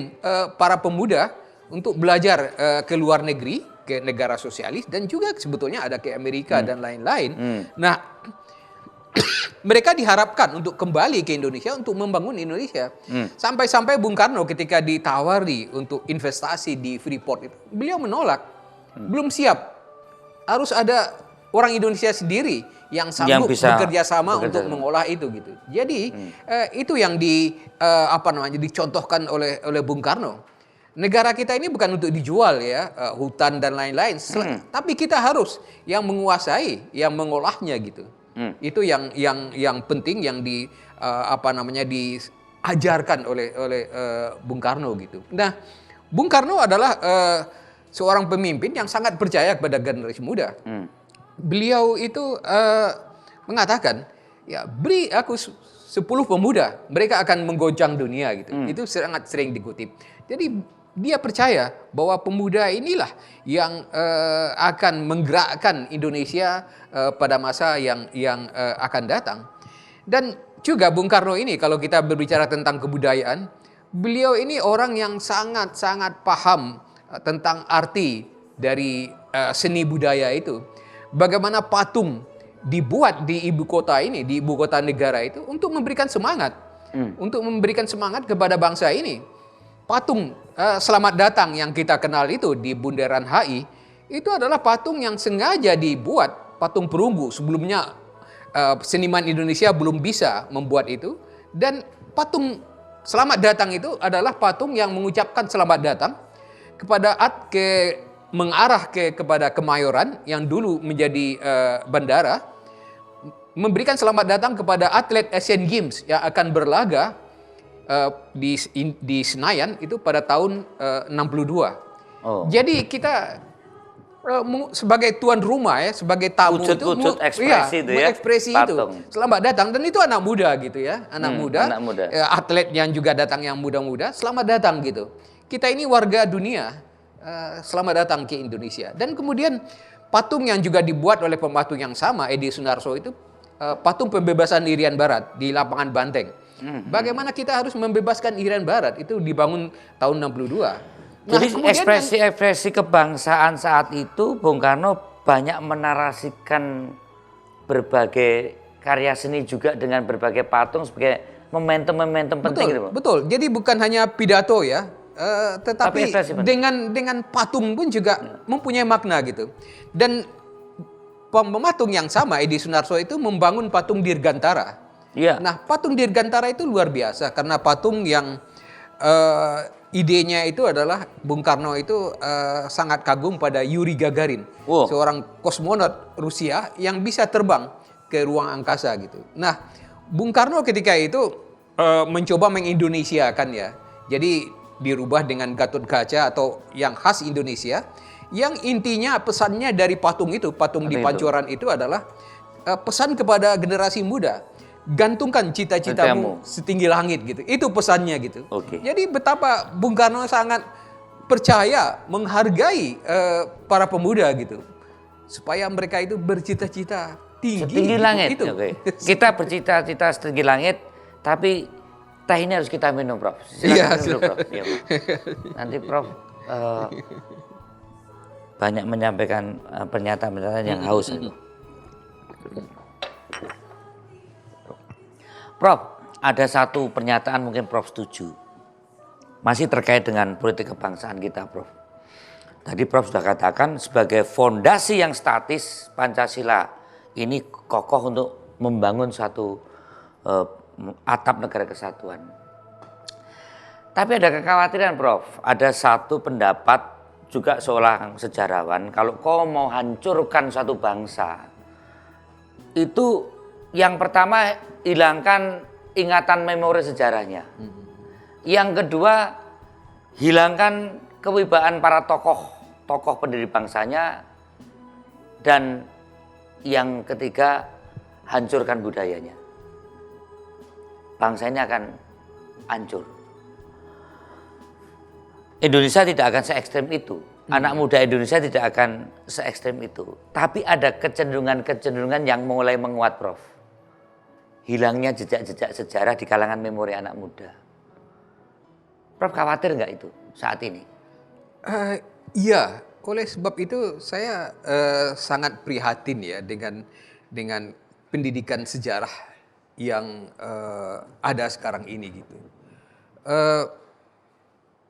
para pemuda untuk belajar ke luar negeri, ke negara sosialis, dan juga sebetulnya ada ke Amerika dan lain-lain. Nah, mereka diharapkan untuk kembali ke Indonesia untuk membangun Indonesia. Sampai-sampai Bung Karno ketika ditawari untuk investasi di Freeport itu, beliau menolak. Belum siap. Harus ada orang Indonesia sendiri yang sanggup bisa bekerja sama bekerja untuk mengolah itu gitu. Jadi itu yang dicontohkan oleh Bung Karno. Negara kita ini bukan untuk dijual ya, hutan dan lain-lain, tapi kita harus yang menguasai, yang mengolahnya gitu. Itu yang penting yang diajarkan oleh Bung Karno gitu. Nah, Bung Karno adalah seorang pemimpin yang sangat percaya kepada generasi muda. Beliau itu mengatakan, ya beri aku 10 pemuda, mereka akan menggoncang dunia gitu. Itu sangat sering dikutip. Jadi dia percaya bahwa pemuda inilah yang akan menggerakkan Indonesia pada masa yang akan datang. Dan juga Bung Karno ini kalau kita berbicara tentang kebudayaan, beliau ini orang yang sangat-sangat paham tentang arti dari seni budaya itu. Bagaimana patung dibuat di ibu kota ini, di ibu kota negara itu untuk memberikan semangat. Untuk memberikan semangat kepada bangsa ini. Patung Selamat Datang yang kita kenal itu di Bundaran HI, itu adalah patung yang sengaja dibuat, patung perunggu. Sebelumnya seniman Indonesia belum bisa membuat itu. Dan patung Selamat Datang itu adalah patung yang mengucapkan selamat datang kepada mengarah kepada Kemayoran yang dulu menjadi bandara, memberikan selamat datang kepada atlet Asian Games yang akan berlaga di Senayan itu pada tahun 62. Jadi kita sebagai tuan rumah ya, sebagai tamu wujud ekspresi itu ya, ekspresi itu selamat datang, dan itu anak muda gitu ya, anak muda. Atlet yang juga datang yang muda-muda, selamat datang gitu. Kita ini warga dunia, selamat datang ke Indonesia. Dan kemudian patung yang juga dibuat oleh pematung yang sama, Edi Sunarso itu, patung pembebasan Irian Barat di lapangan Banteng. Bagaimana kita harus membebaskan Irian Barat itu dibangun tahun 62. Jadi ekspresi kebangsaan saat itu Bung Karno banyak menarasikan berbagai karya seni juga dengan berbagai patung sebagai momentum-momentum penting gitu. Betul. Jadi bukan hanya pidato ya, tetapi dengan patung pun juga mempunyai makna gitu. Dan pematung yang sama, Edi Sunarso itu membangun patung Dirgantara. Iya. Nah, patung Dirgantara itu luar biasa karena patung yang idenya itu adalah Bung Karno itu sangat kagum pada Yuri Gagarin, seorang kosmonot Rusia yang bisa terbang ke ruang angkasa gitu. Nah, Bung Karno ketika itu mencoba mengindonesiakan ya. Jadi dirubah dengan Gatot Kaca atau yang khas Indonesia, yang intinya pesannya dari patung itu, patung di Pancoran itu adalah pesan kepada generasi muda. Gantungkan cita-citamu setinggi langit gitu. Itu pesannya gitu. Jadi betapa Bung Karno sangat percaya, menghargai para pemuda gitu. Supaya mereka itu bercita-cita tinggi. Setinggi langit. Itu. Kita bercita-cita setinggi langit, tapi teh ini harus kita minum, Prof. Silakan dulu, Prof. Ya, nanti Prof banyak menyampaikan pernyataan-pernyataan yang haus itu. Prof, ada satu pernyataan mungkin Prof setuju. Masih terkait dengan politik kebangsaan kita, Prof. Tadi Prof sudah katakan sebagai fondasi yang statis Pancasila ini kokoh untuk membangun suatu atap negara kesatuan. Tapi ada kekhawatiran, Prof. Ada satu pendapat juga seorang sejarawan, kalau kau mau hancurkan suatu bangsa, itu yang pertama hilangkan ingatan memori sejarahnya. Yang kedua, hilangkan kewibawaan para tokoh pendiri bangsanya. Dan yang ketiga, hancurkan budayanya. Bangsa ini akan hancur. Indonesia tidak akan se-ekstrem itu. anak muda Indonesia tidak akan se ekstrem itu. Tapi ada kecenderungan-kecenderungan yang mulai menguat, Prof. Hilangnya jejak-jejak sejarah di kalangan memori anak muda. Prof khawatir nggak itu saat ini? Iya, oleh sebab itu saya sangat prihatin ya dengan pendidikan sejarah yang ada sekarang ini gitu.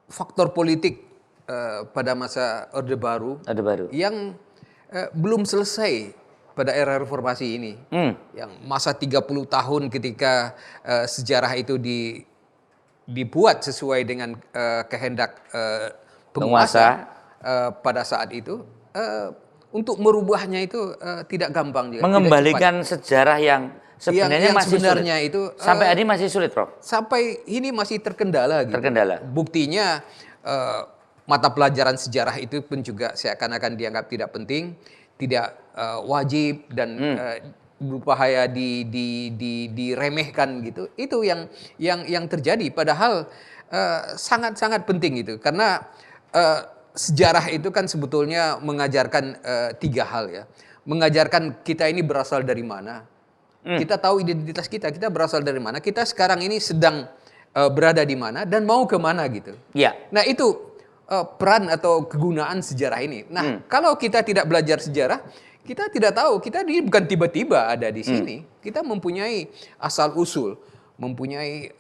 Faktor politik pada masa Orde Baru yang belum selesai pada era reformasi ini. Yang masa 30 tahun ketika sejarah itu dibuat sesuai dengan kehendak penguasa pada saat itu, untuk merubahnya itu tidak gampang juga. Mengembalikan sejarah yang sebenarnya yang masih sebenarnya sulit. itu Sampai hari ini masih sulit, Prof. Sampai ini masih terkendala gitu. Terkendala. Buktinya mata pelajaran sejarah itu pun juga seakan-akan dianggap tidak penting, tidak wajib dan berbahaya diremehkan gitu. Itu yang terjadi, padahal sangat-sangat penting itu, karena sejarah itu kan sebetulnya mengajarkan 3 hal ya. Mengajarkan kita ini berasal dari mana. Kita tahu identitas kita berasal dari mana. Kita sekarang ini sedang berada di mana dan mau kemana gitu. Iya. Nah itu peran atau kegunaan sejarah ini. Nah kalau kita tidak belajar sejarah, kita tidak tahu. Kita ini bukan tiba-tiba ada di sini. Kita mempunyai asal usul, mempunyai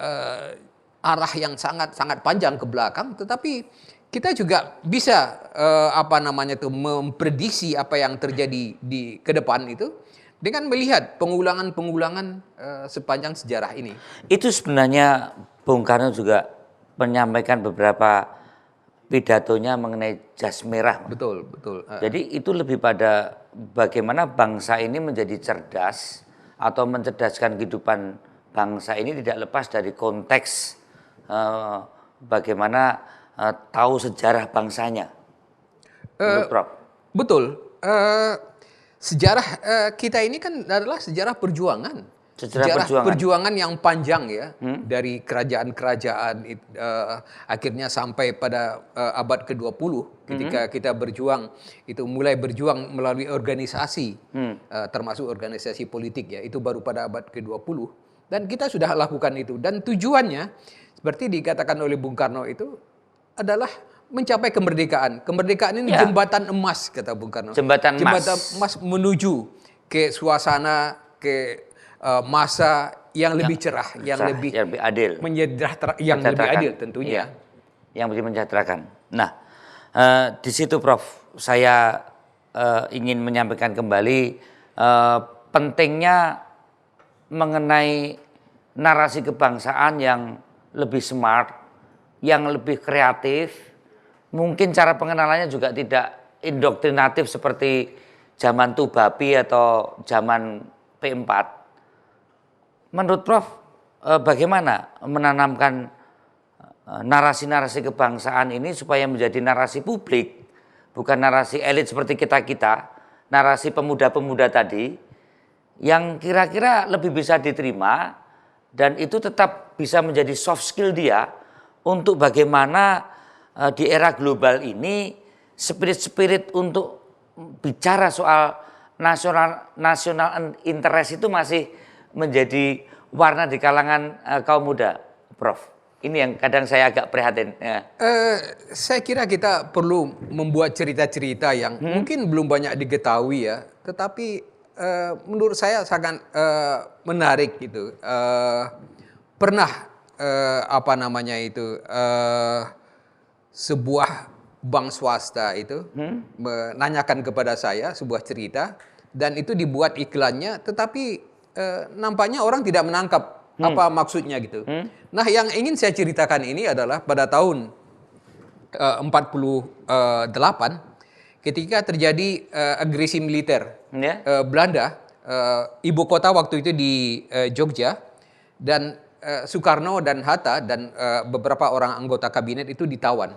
arah yang sangat panjang ke belakang, tetapi kita juga bisa memprediksi apa yang terjadi di ke depan itu dengan melihat pengulangan-pengulangan sepanjang sejarah ini. Itu sebenarnya Bung Karno juga menyampaikan beberapa pidatonya mengenai jas merah. Betul. Jadi itu lebih pada bagaimana bangsa ini menjadi cerdas atau mencerdaskan kehidupan bangsa ini tidak lepas dari konteks bagaimana tahu sejarah bangsanya. Menurut Prof. Betul. Sejarah kita ini kan adalah sejarah perjuangan. Sejarah perjuangan yang panjang ya, dari kerajaan-kerajaan akhirnya sampai pada abad ke-20 ketika kita berjuang, itu mulai berjuang melalui organisasi, termasuk organisasi politik ya, itu baru pada abad ke-20, dan kita sudah lakukan itu, dan tujuannya seperti dikatakan oleh Bung Karno itu adalah mencapai kemerdekaan. Kemerdekaan ini jembatan emas, kata Bung Karno. Jembatan emas menuju ke suasana, ke masa yang lebih cerah, yang lebih adil, yang lebih adil tentunya. Yang lebih mensejahterakan. Nah, di situ Prof, saya ingin menyampaikan kembali pentingnya mengenai narasi kebangsaan yang lebih smart, yang lebih kreatif. Mungkin cara pengenalannya juga tidak indoktrinatif seperti zaman Tubabi atau zaman P4. Menurut Prof, bagaimana menanamkan narasi-narasi kebangsaan ini supaya menjadi narasi publik, bukan narasi elit seperti kita-kita, narasi pemuda-pemuda tadi, yang kira-kira lebih bisa diterima, dan itu tetap bisa menjadi soft skill dia untuk bagaimana di era global ini spirit-spirit untuk bicara soal nasional interest itu masih menjadi warna di kalangan kaum muda, Prof. Ini yang kadang saya agak prihatin. Saya kira kita perlu membuat cerita-cerita yang mungkin belum banyak diketahui ya, tetapi menurut saya sangat menarik gitu. Pernah sebuah bank swasta itu menanyakan kepada saya sebuah cerita, dan itu dibuat iklannya, tetapi nampaknya orang tidak menangkap apa maksudnya gitu. Nah, yang ingin saya ceritakan ini adalah pada tahun 48 ketika terjadi agresi militer Belanda, ibu kota waktu itu di Jogja, dan Soekarno dan Hatta dan beberapa orang anggota kabinet itu ditawan.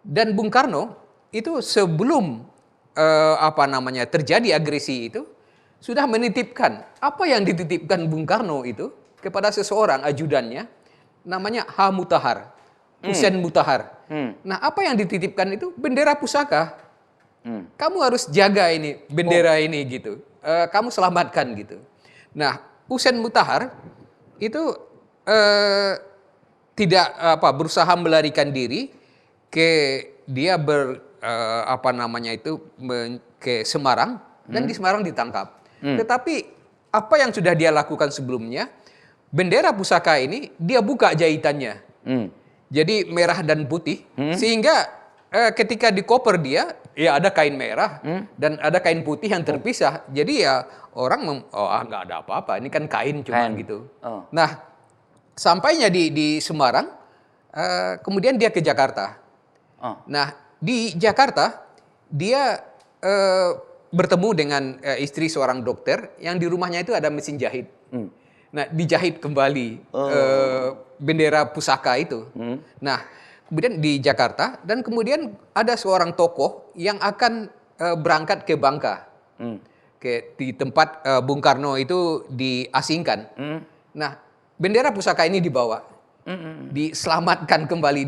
Dan Bung Karno itu sebelum terjadi agresi itu sudah menitipkan apa yang dititipkan Bung Karno itu kepada seseorang ajudannya namanya H. Mutahar, Hussein Mutahar. Nah, apa yang dititipkan itu bendera pusaka. Kamu harus jaga ini bendera ini gitu. Kamu selamatkan gitu. Nah, Hussein Mutahar itu tidak berusaha melarikan diri dia ke Semarang dan di Semarang ditangkap. Tetapi apa yang sudah dia lakukan sebelumnya, bendera pusaka ini dia buka jahitannya. Jadi merah dan putih, sehingga ketika di koper dia, ya ada kain merah dan ada kain putih yang terpisah. Jadi ya orang nggak ada apa-apa, ini kan kain cuma gitu. Nah, sampainya di Semarang, kemudian dia ke Jakarta. Nah, di Jakarta dia bertemu dengan istri seorang dokter yang di rumahnya itu ada mesin jahit. Nah, dijahit kembali bendera pusaka itu. Nah, kemudian di Jakarta dan kemudian ada seorang tokoh yang akan berangkat ke Bangka, di tempat Bung Karno itu diasingkan. Nah, bendera pusaka ini dibawa, diselamatkan kembali,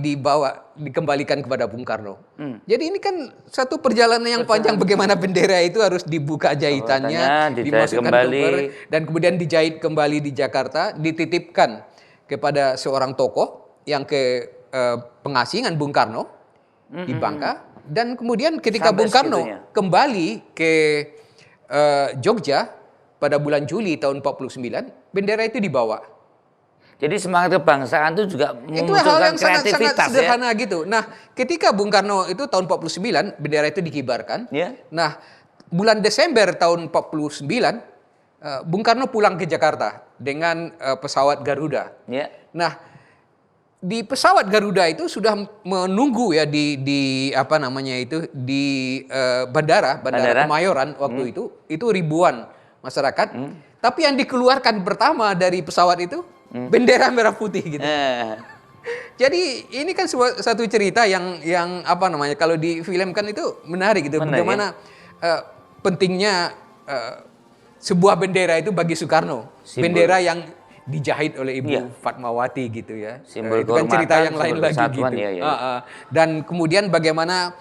dikembalikan kepada Bung Karno. Jadi ini kan satu perjalanan yang panjang bagaimana bendera itu harus dibuka jahitannya, dimasukkan koper, dan kemudian dijahit kembali di Jakarta, dititipkan kepada seorang tokoh yang ke pengasingan Bung Karno di Bangka, dan kemudian ketika Bung Karno kembali ke Jogja pada bulan Juli tahun 49, bendera itu dibawa. Jadi semangat kebangsaan itu juga Itu hal yang sangat kreativitas sederhana gitu. Nah, ketika Bung Karno itu tahun 49 bendera itu dikibarkan. Nah, bulan Desember tahun 49 Bung Karno pulang ke Jakarta dengan pesawat Garuda. Nah, di pesawat Garuda itu sudah menunggu ya di bandara Kemayoran waktu itu ribuan masyarakat. Tapi yang dikeluarkan pertama dari pesawat itu bendera merah putih gitu. Jadi ini kan satu cerita yang kalau difilmkan itu menarik gitu. Bagaimana pentingnya sebuah bendera itu bagi Soekarno. Bendera yang dijahit oleh Ibu Fatmawati gitu ya. Simbol itu kan cerita yang lain lagi gitu. Dan kemudian bagaimana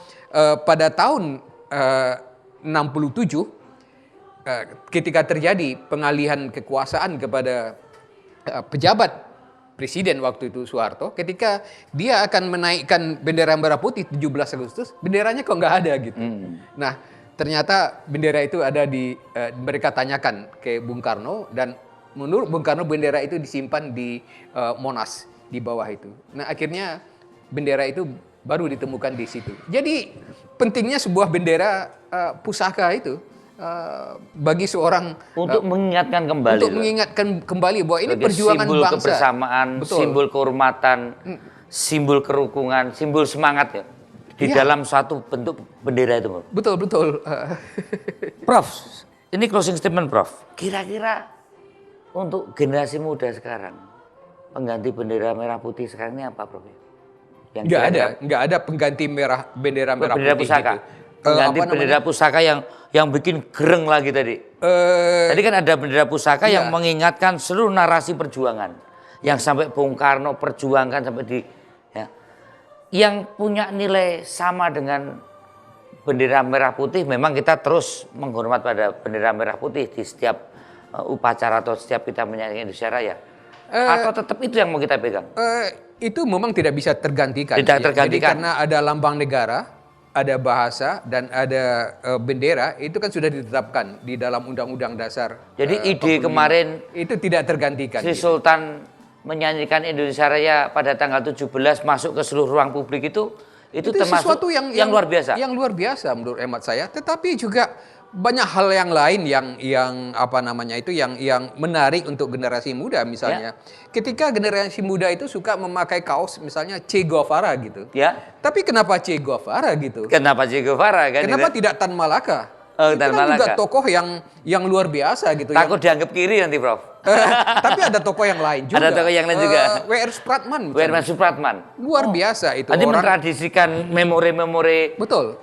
pada tahun 67 ketika terjadi pengalihan kekuasaan kepada pejabat presiden waktu itu Soeharto, ketika dia akan menaikkan bendera merah putih 17 Agustus, benderanya kok nggak ada gitu. Nah, ternyata bendera itu ada mereka tanyakan ke Bung Karno, dan menurut Bung Karno bendera itu disimpan di Monas di bawah itu. Nah, akhirnya bendera itu baru ditemukan di situ. Jadi pentingnya sebuah bendera pusaka itu bagi seorang untuk mengingatkan kembali bahwa ini perjuangan simbol bangsa, kebersamaan, simbol kehormatan, simbol kerukunan, simbol semangat ya di dalam suatu bentuk bendera itu. Betul. Prof, ini closing statement Prof. Kira-kira untuk generasi muda sekarang pengganti bendera merah putih sekarang ini apa Prof? Nggak ada pengganti bendera merah putih pusaka. gitu. Pengganti bendera pusaka yang bikin gereng lagi tadi. Tadi kan ada bendera pusaka yang mengingatkan seluruh narasi perjuangan yang sampai Bung Karno perjuangkan sampai yang punya nilai sama dengan bendera merah putih. Memang kita terus menghormat pada bendera merah putih di setiap upacara atau setiap kita menyanyikan Indonesia Raya. Atau tetap itu yang mau kita pegang? Itu memang tidak bisa tergantikan. Jadi karena ada lambang negara, ada bahasa, dan ada bendera, itu kan sudah ditetapkan di dalam Undang-Undang Dasar. Jadi ide kemarin itu tidak tergantikan. Sri Sultan menyanyikan Indonesia Raya pada tanggal 17 masuk ke seluruh ruang publik itu termasuk sesuatu yang luar biasa. Yang luar biasa menurut hemat saya. Tetapi juga banyak hal yang lain yang menarik untuk generasi muda misalnya. Ketika generasi muda itu suka memakai kaos misalnya Che Guevara gitu. Tapi kenapa Che Guevara gitu? Kenapa Che Guevara kan? Kenapa tidak Tan Malaka? Itu kan juga tokoh yang luar biasa gitu. Takut dianggap kiri nanti Prof. Tapi ada tokoh yang lain juga. Ada tokoh yang lain juga. W.R. Supratman. W.R. Supratman. Luar biasa itu. Nanti mentradisikan memori-memori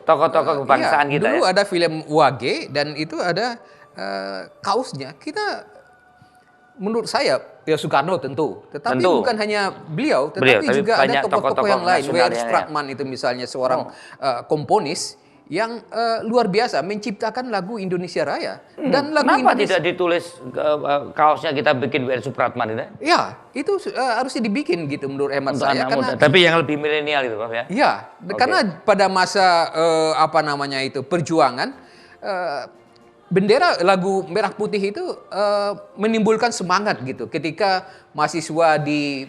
tokoh-tokoh kebangsaan kita. Dulu ada film Wage dan itu ada kaosnya. Menurut saya Rio Soekarno tentu, tetapi Tentu. bukan hanya beliau, Beliau, tetapi tapi juga ada banyak tokoh-tokoh tokoh-tokoh yang lain. nasional W.R. yang- Stratman itu misalnya seorang komponis yang luar biasa menciptakan lagu Indonesia Raya dan lagu Kenapa Indonesia. tidak ditulis kaosnya kita bikin W.R. Supratman itu? Ya, itu harusnya dibikin gitu menurut hemat Untuk saya anak karena muda. Tapi yang lebih milenial itu, Prof ya. ya, karena pada masa perjuangan bendera lagu Merah Putih itu menimbulkan semangat gitu ketika mahasiswa di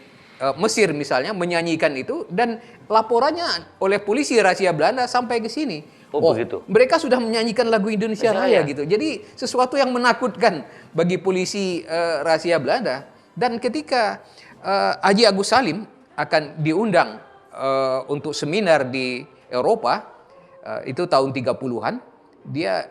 Mesir misalnya menyanyikan itu dan laporannya oleh polisi rahasia Belanda sampai ke sini. Oh, begitu. Mereka sudah menyanyikan lagu Indonesia Raya. Raya gitu. Jadi sesuatu yang menakutkan bagi polisi rahasia Belanda. Dan ketika Haji Agus Salim akan diundang untuk seminar di Eropa, itu tahun 30-an, dia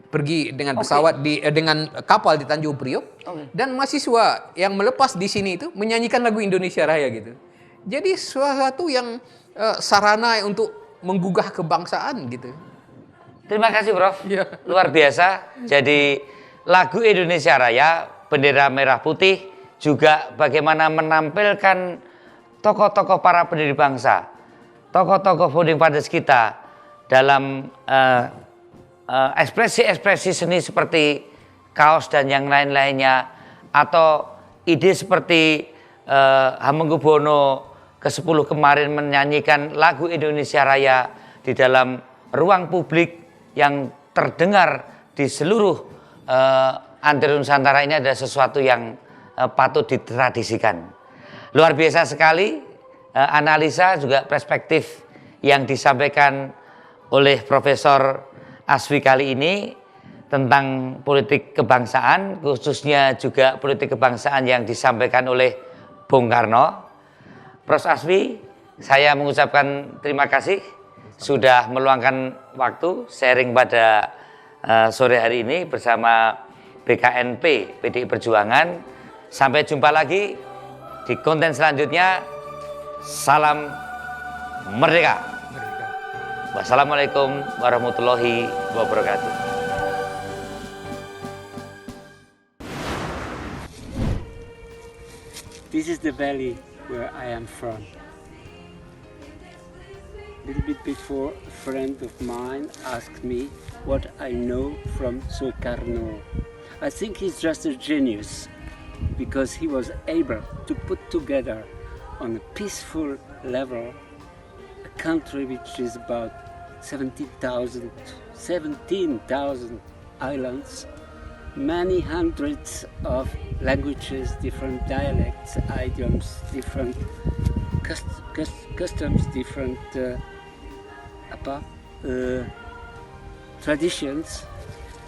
pergi dengan pesawat dengan kapal di Tanjung Priok, dan mahasiswa yang melepas di sini itu menyanyikan lagu Indonesia Raya gitu. Jadi sesuatu yang sarana untuk menggugah kebangsaan gitu. Terima kasih, Prof. Iya. Luar biasa. Jadi lagu Indonesia Raya, bendera merah putih, juga bagaimana menampilkan tokoh-tokoh para pendiri bangsa, tokoh-tokoh founding fathers kita dalam ekspresi-ekspresi seni seperti kaos dan yang lain-lainnya, atau ide seperti Hamengkubuwono ke-10 kemarin menyanyikan lagu Indonesia Raya di dalam ruang publik yang terdengar di seluruh antero Nusantara. Ini adalah sesuatu yang patut ditradisikan. Luar biasa sekali analisa juga perspektif yang disampaikan oleh Profesor Asfi kali ini tentang politik kebangsaan, khususnya juga politik kebangsaan yang disampaikan oleh Bung Karno. Prof. Asfi, saya mengucapkan terima kasih sudah meluangkan waktu sharing pada sore hari ini bersama BKNP PDI Perjuangan. Sampai jumpa lagi di konten selanjutnya. Salam merdeka. Wassalamualaikum warahmatullahi wabarakatuh. This is the valley where I am from. A little bit before, a friend of mine asked me what I know from Sukarno. I think he's just a genius because he was able to put together on a peaceful level a country which is about 17,000 islands, many hundreds of languages, different dialects, idioms, different customs, different traditions,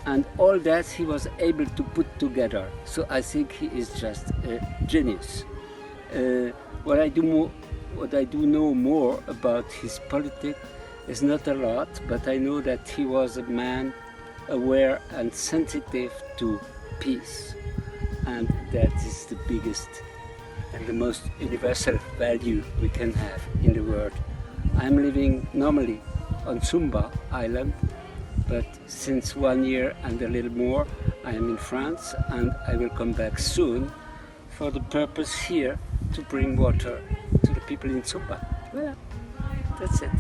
and all that he was able to put together. So I think he is just a genius. What I do know more about his politics is not a lot, but I know that he was a man aware and sensitive to peace, and that is the biggest and the most universal value we can have in the world. I'm living normally on Sumba Island, but since 1 year and a little more I am in France, and I will come back soon for the purpose here to bring water to the people in Sumba. Well, that's it.